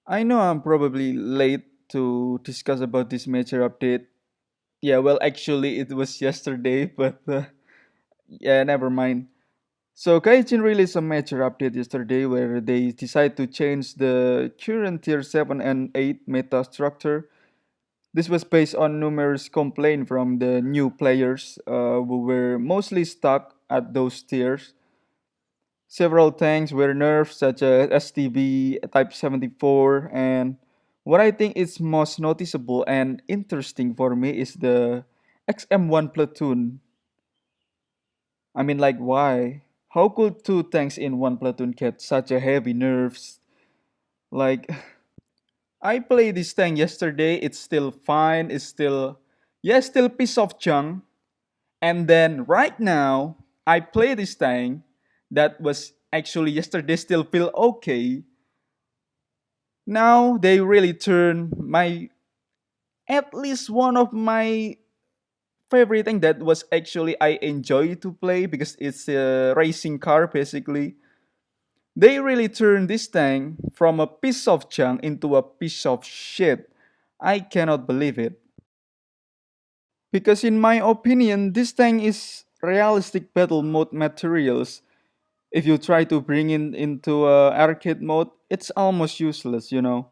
I know I'm probably late to discuss about this major update. Yeah, well, actually, it was yesterday, but yeah, never mind. So, Gaijin released a major update yesterday where they decide to change the current Tier 7 and 8 meta structure. This was based on numerous complaints from the new players who were mostly stuck at those tiers. Several tanks were nerfed, such as STB Type 74, and what I think is most noticeable and interesting for me is the XM1 platoon. I mean, like, why? How could two tanks in one platoon get such a heavy nerfs? Like, I played this tank yesterday, it's still fine, it's still, yeah, still piece of junk. And then right now, I play this tank that was actually yesterday still feel okay. Now they really turn my at least one of my favorite thing that was actually I enjoy to play because it's a racing car basically. They really turned this tank from a piece of junk into a piece of shit. I cannot believe it. Because in my opinion, this tank is realistic battle mode materials. If you try to bring it into arcade mode, it's almost useless, you know.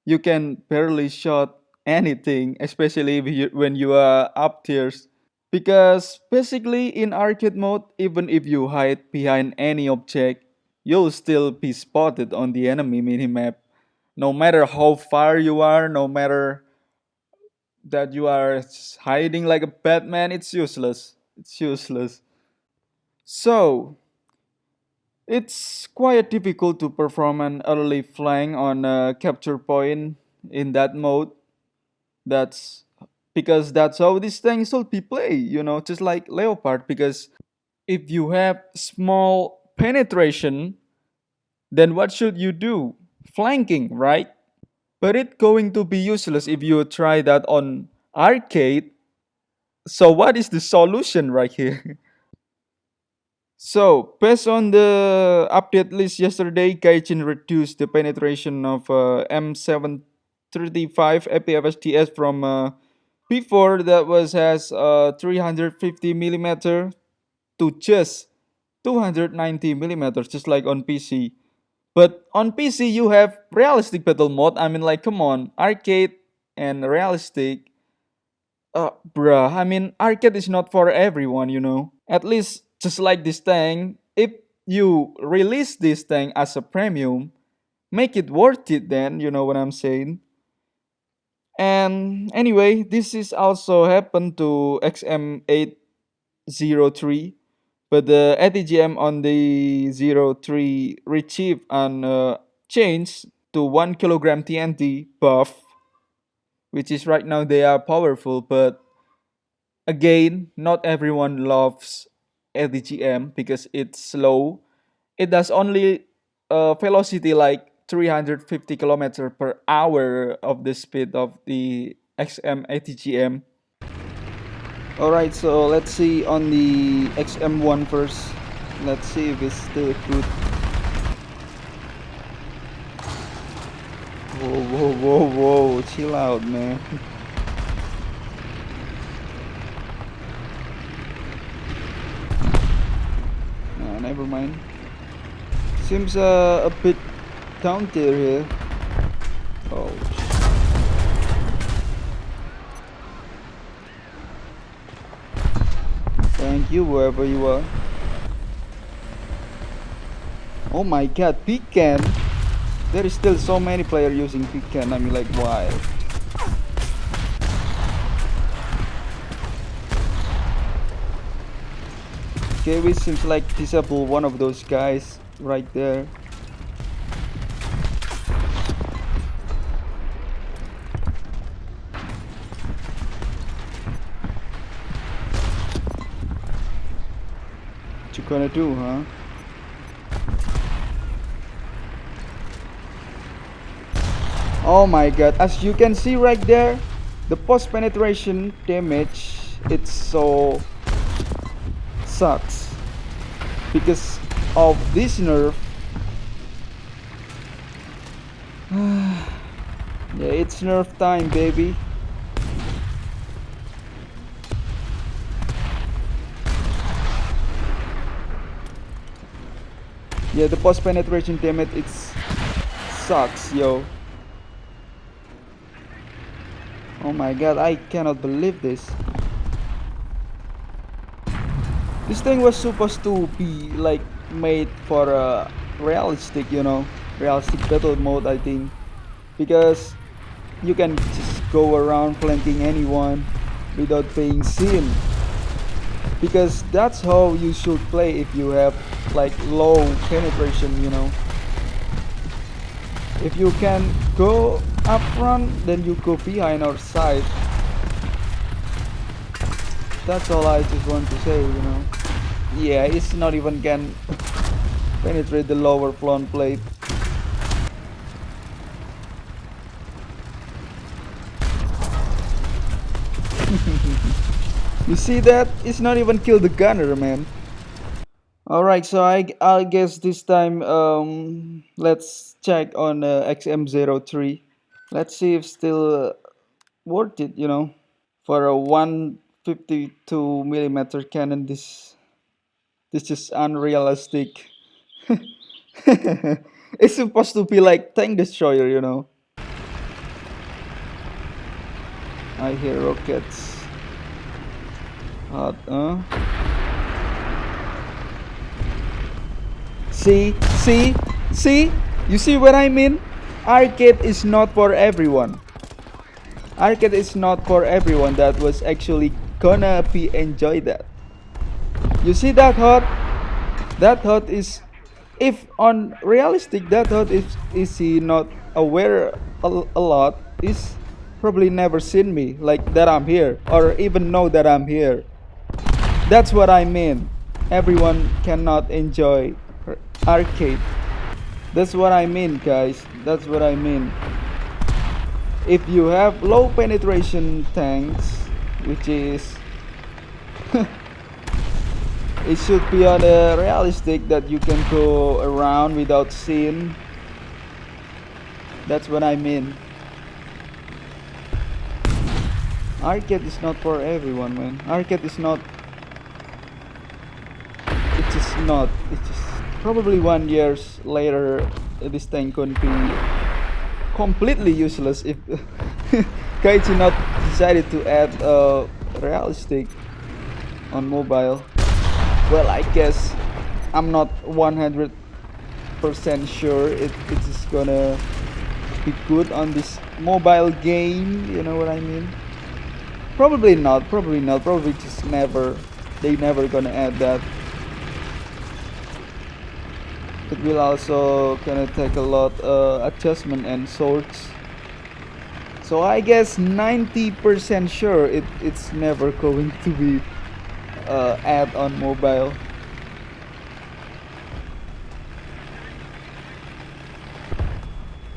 You can barely shot anything, especially when you are up tiers. Because basically in arcade mode, even if you hide behind any object, you'll still be spotted on the enemy minimap. No matter how far you are, no matter that you are hiding like a Batman, it's useless. It's useless. So, it's quite difficult to perform an early flank on a capture point in that mode. That's because that's how this thing should be played, you know, just like Leopard. Because if you have small penetration, then what should you do? Flanking, right? But it's going to be useless if you try that on arcade. So what is the solution right here? So, based on the update list yesterday, Gaijin reduced the penetration of M735 APFSTS from before that was has 350 millimeter to just 290 millimeters, just like on PC. But on PC, you have realistic battle mode. I mean, like, come on, arcade and realistic. Bruh, I mean, arcade is not for everyone, you know. At least, just like this thing, if you release this thing as a premium, make it worth it then, you know what I'm saying? And anyway, this is also happened to XM803, but the ATGM on the 03 retrieved and changed to 1 kilogram TNT buff, which is right now they are powerful, but again, not everyone loves ATGM because it's slow. It does only velocity like 350 kilometer per hour of the speed of the XM ATGM. Alright, so let's see on the XM1 first. Let's see if it's still good. Whoa, whoa, whoa, whoa, chill out, man. No, never mind. Seems a bit down tier here. Oh, thank you, wherever you are. Oh my god, pecan! There is still so many players using pecan. I mean, like, why? KW seems like disable one of those guys right there. What you gonna do, huh? Oh my god, as you can see right there, the post penetration damage, it's so sucks because of this nerf. Yeah, it's nerf time, baby. Yeah, the post penetration damage, it's sucks, yo. Oh my god, I cannot believe this. This thing was supposed to be like made for a realistic, realistic battle mode, I think, because you can just go around flanking anyone without being seen. Because that's how you should play if you have like low penetration. If you can go up front, then you go behind or side. That's all I just want to say. Yeah, it's not even can penetrate the lower front plate. You see that? It's not even kill the gunner, man. Alright, so I guess this time let's check on XM03. Let's see if still worth it. For a 152 millimeter cannon, this is unrealistic. It's supposed to be like tank destroyer. I hear rockets. Hot. See? You see what I mean? Arcade is not for everyone. Arcade is not for everyone that was actually gonna be enjoy that. You see that hot? That hot is, if on realistic, that hot is he not aware a lot, is probably never seen me like that I'm here or even know that I'm here. That's what I mean. Everyone cannot enjoy arcade. That's what I mean, guys. That's what I mean. If you have low penetration tanks, which is it should be on a realistic that you can go around without seeing. That's what I mean. Arcade is not for everyone, man. Arcade is not. It's just not. It's just probably 1 years later, this thing could be completely useless if Gaijin not decided to add realistic on mobile. Well, I guess I'm not 100% sure it is gonna be good on this mobile game. You know what I mean? Probably not. Probably just never. They never gonna add that. It will also gonna take a lot adjustment and sorts. So I guess 90% sure it's never going to be add on mobile.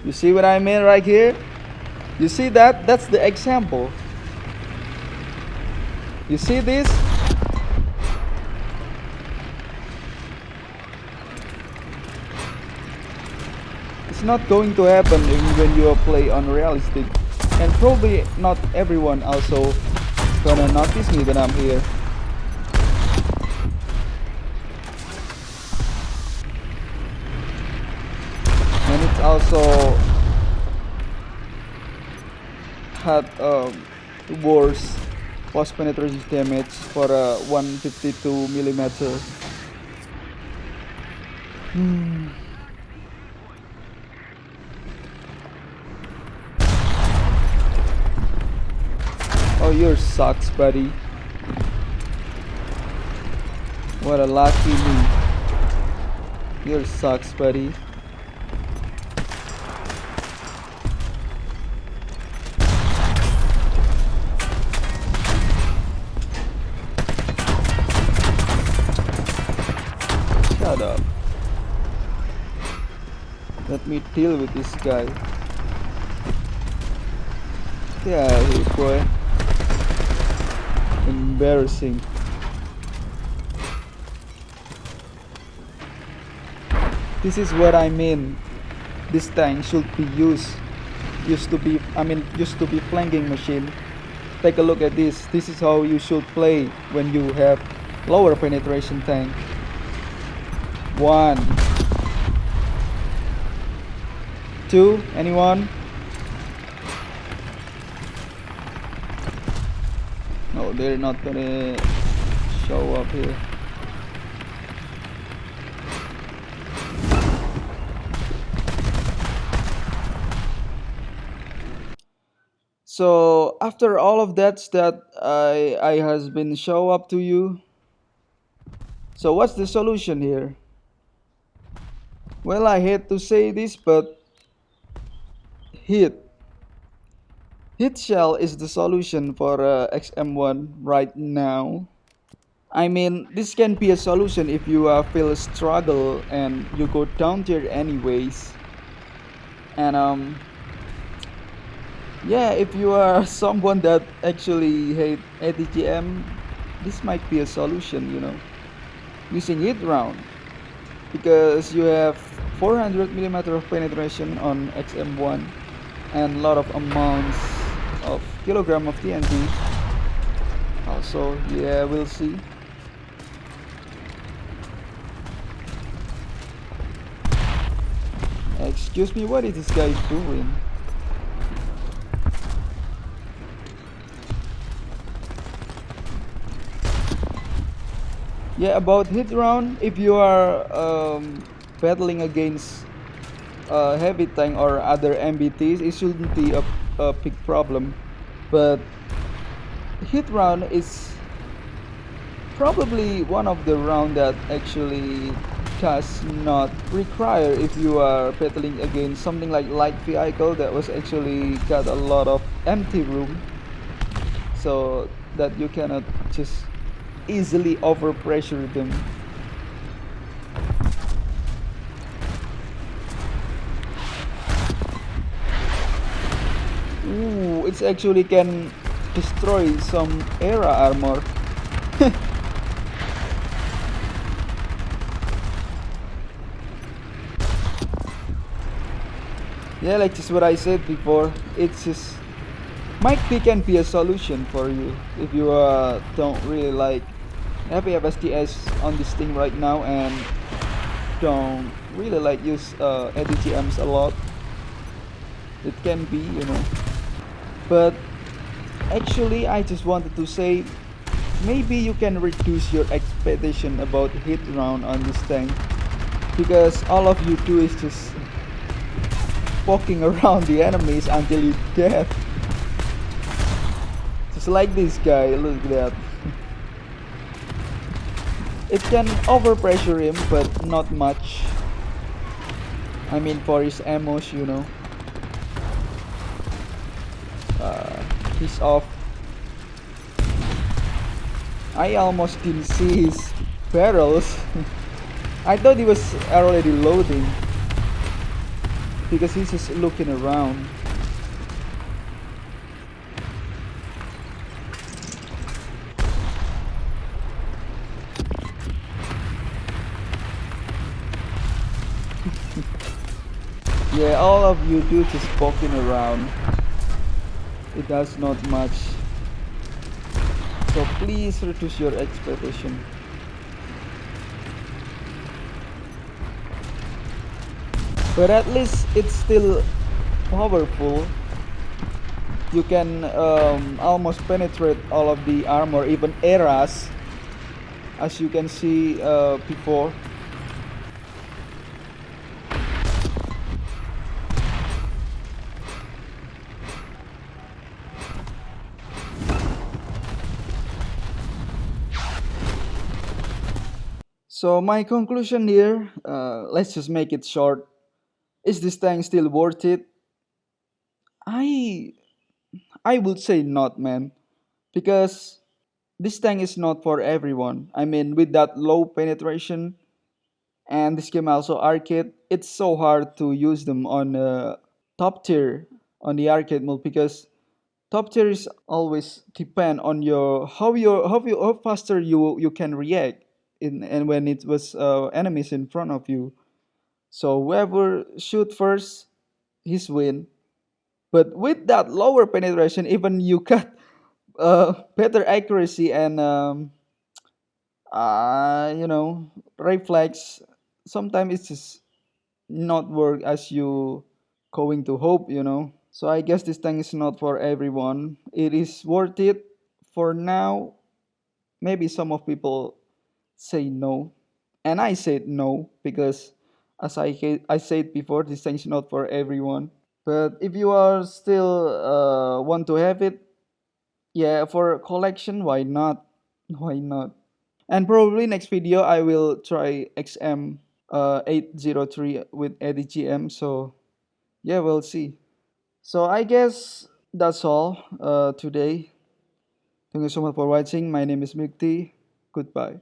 You see what I mean right here? You see that? That's the example. You see this? It's not going to happen when you play on realistic, and probably not everyone also gonna notice me that I'm here. And it's also had worse post penetration damage for a 152 millimeter. Oh, yours sucks, buddy. What a lucky me. Yours sucks, buddy. Shut up. Let me deal with this guy. Yeah, hey boy. Embarrassing. This is what I mean. This tank should be used used to be flanking machine. Take a look at this. This is how you should play when you have lower penetration tank. One, two, anyone? No, they're not gonna show up here. So after all of that I has been show up to you. So what's the solution here? Well, I hate to say this, but heat. Heat shell is the solution for XM1 right now. I mean, this can be a solution if you feel a struggle and you go down tier anyways. And yeah, if you are someone that actually hate ATGM, this might be a solution, using hit round because you have 400 millimeter of penetration on XM1 and a lot of amounts of kilogram of TNT. Also, yeah, we'll see. Excuse me, what is this guy doing? Yeah, about hit round, if you are battling against heavy tank or other MBTs, it shouldn't be a big problem. But hit round is probably one of the round that actually does not require if you are battling against something like light vehicle that was actually got a lot of empty room, so that you cannot just easily overpressure them. Ooh, it actually can destroy some era armor. Yeah, like just what I said before, it's just might be can be a solution for you if you don't really like heavy FSTS on this thing right now and don't really like use ADGMs a lot. It can be. But actually, I just wanted to say maybe you can reduce your expectation about hit round on this tank because all of you do is just poking around the enemies until you dead. Just like this guy, look at that. It can overpressure him, but not much. I mean, for his ammos. He's off. I almost didn't see his barrels. I thought he was already loading because he's just looking around. Yeah, all of you do just poking around. It does not much. So please reduce your expectation. But at least it's still powerful. You can almost penetrate all of the armor, even eras, as you can see before. So my conclusion here, let's just make it short. Is this tank still worth it? I I would say not, man, because this tank is not for everyone. I mean, with that low penetration and this game also arcade, it's so hard to use them on top tier on the arcade mode because top tier is always depend on how faster you can react in and when it was enemies in front of you. So whoever shoot first, his win. But with that lower penetration, even you got better accuracy and you know, reflex. Sometimes it's just not work as you going to hope, you know. So I guess this thing is not for everyone. It is worth it for now. Maybe some of people say no, and I said no because, as I said before, this thing is not for everyone. But if you are still want to have it, yeah, for collection, why not? Why not? And probably next video I will try XM 803 with ADGM. So yeah, we'll see. So I guess that's all today. Thank you so much for watching. My name is Milktea. Goodbye.